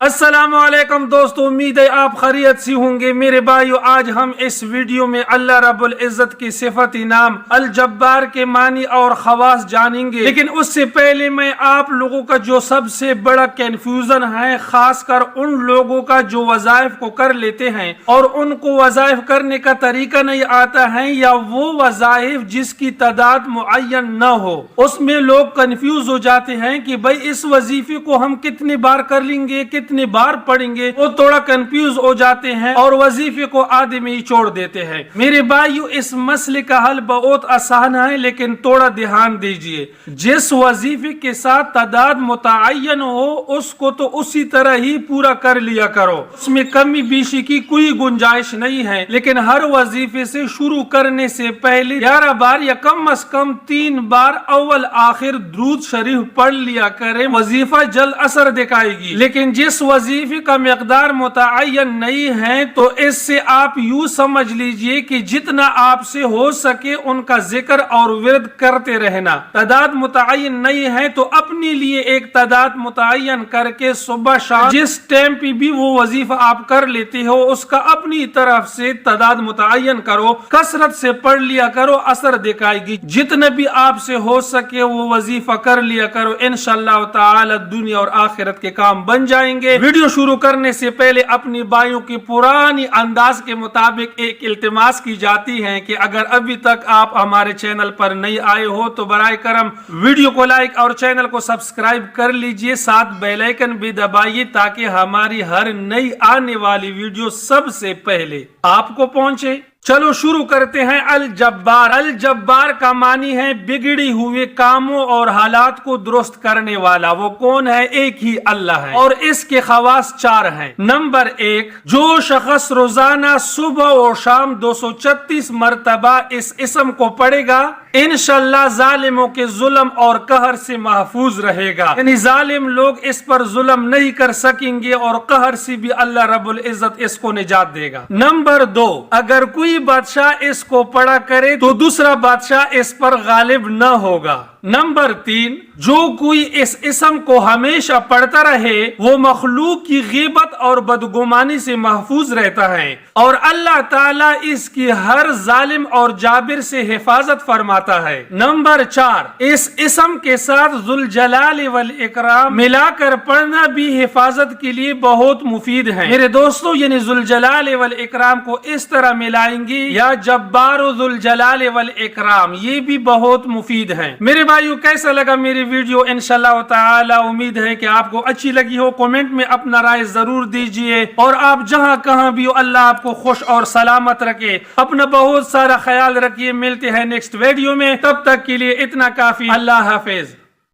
السلام علیکم دوستو، امید ہے آپ خیریت سے ہوں گے۔ میرے بھائیو، آج ہم اس ویڈیو میں اللہ رب العزت کی صفت نام الجبار کے معنی اور خواص جانیں گے، لیکن اس سے پہلے میں آپ لوگوں کا جو سب سے بڑا کنفیوژن ہے، خاص کر ان لوگوں کا جو وظائف کو کر لیتے ہیں اور ان کو وظائف کرنے کا طریقہ نہیں آتا ہے، یا وہ وظائف جس کی تعداد معین نہ ہو، اس میں لوگ کنفیوز ہو جاتے ہیں کہ بھائی اس وظیفے کو ہم کتنی بار کر لیں گے، کتنی بار پڑھیں گے۔ وہ تھوڑا کنفیوز ہو جاتے ہیں اور وظیفے کو آدھے میں ہی چھوڑ دیتے ہیں۔ میرے بھائیو، اس مسئلے کا حل بہت آسان ہے، لیکن تھوڑا دھیان دیجئے۔ جس وظیفے کے ساتھ تعداد متعین ہو، اس کو تو اسی طرح ہی پورا کر لیا کرو، اس میں کمی بیشی کی کوئی گنجائش نہیں ہے۔ لیکن ہر وظیفے سے شروع کرنے سے پہلے 11 بار یا کم از کم 3 بار اول آخر درود شریف پڑھ لیا کریں، وظیفہ جلد اثر دکھائے گی۔ لیکن جس وظیفے کا مقدار متعین نہیں ہے، تو اس سے آپ یوں سمجھ لیجئے کہ جتنا آپ سے ہو سکے ان کا ذکر اور ورد کرتے رہنا۔ تعداد متعین نہیں ہے تو اپنے لیے ایک تعداد متعین کر کے صبح شام جس ٹائم پہ بھی وہ وظیفہ آپ کر لیتے ہو، اس کا اپنی طرف سے تعداد متعین کرو، کثرت سے پڑھ لیا کرو، اثر دکھائے گی۔ جتنا بھی آپ سے ہو سکے وہ وظیفہ کر لیا کرو، انشاءاللہ تعالی دنیا اور آخرت کے کام بن جائیں گے۔ ویڈیو شروع کرنے سے پہلے اپنی بھائیوں کی پرانی انداز کے مطابق ایک التماس کی جاتی ہے کہ اگر ابھی تک آپ ہمارے چینل پر نہیں آئے ہو تو برائے کرم ویڈیو کو لائک اور چینل کو سبسکرائب کر لیجئے، ساتھ بیل آئیکن بھی دبائیے تاکہ ہماری ہر نئی آنے والی ویڈیو سب سے پہلے آپ کو پہنچے۔ چلو شروع کرتے ہیں۔ الجبار، الجبار کا معنی ہے بگڑی ہوئے کاموں اور حالات کو درست کرنے والا۔ وہ کون ہے؟ ایک ہی اللہ ہے، اور اس کے خواص 4 ہیں۔ نمبر 1، جو شخص روزانہ صبح اور شام 236 مرتبہ اس اسم کو پڑھے گا، انشاءاللہ ظالموں کے ظلم اور قہر سے محفوظ رہے گا، یعنی ظالم لوگ اس پر ظلم نہیں کر سکیں گے اور قہر سے بھی اللہ رب العزت اس کو نجات دے گا۔ نمبر 2، اگر کوئی بادشاہ اس کو پڑھا کرے تو دوسرا بادشاہ اس پر غالب نہ ہوگا۔ نمبر 3، جو کوئی اس اسم کو ہمیشہ پڑھتا رہے وہ مخلوق کی غیبت اور بدگمانی سے محفوظ رہتا ہے، اور اللہ تعالیٰ اس کی ہر ظالم اور جابر سے حفاظت فرماتا ہے۔ نمبر 4، اس اسم کے ساتھ ذوالجلال والاکرام ملا کر پڑھنا بھی حفاظت کے لیے بہت مفید ہے۔ میرے دوستو، یعنی ذوالجلال والاکرام کو اس طرح ملائیں گے، یا جبار ذوالجلال والاکرام، یہ بھی بہت مفید ہے۔ میرے بھائیو، کیسا لگا میری ویڈیو؟ انشاءاللہ تعالی امید ہے کہ آپ کو اچھی لگی ہو۔ کمنٹ میں اپنا رائے ضرور دیجئے، اور آپ جہاں کہاں بھی ہو، اللہ آپ کو خوش اور سلامت رکھے۔ اپنا بہت سارا خیال رکھیے۔ ملتے ہیں نیکسٹ ویڈیو میں، تب تک کے لیے اتنا کافی۔ اللہ حافظ۔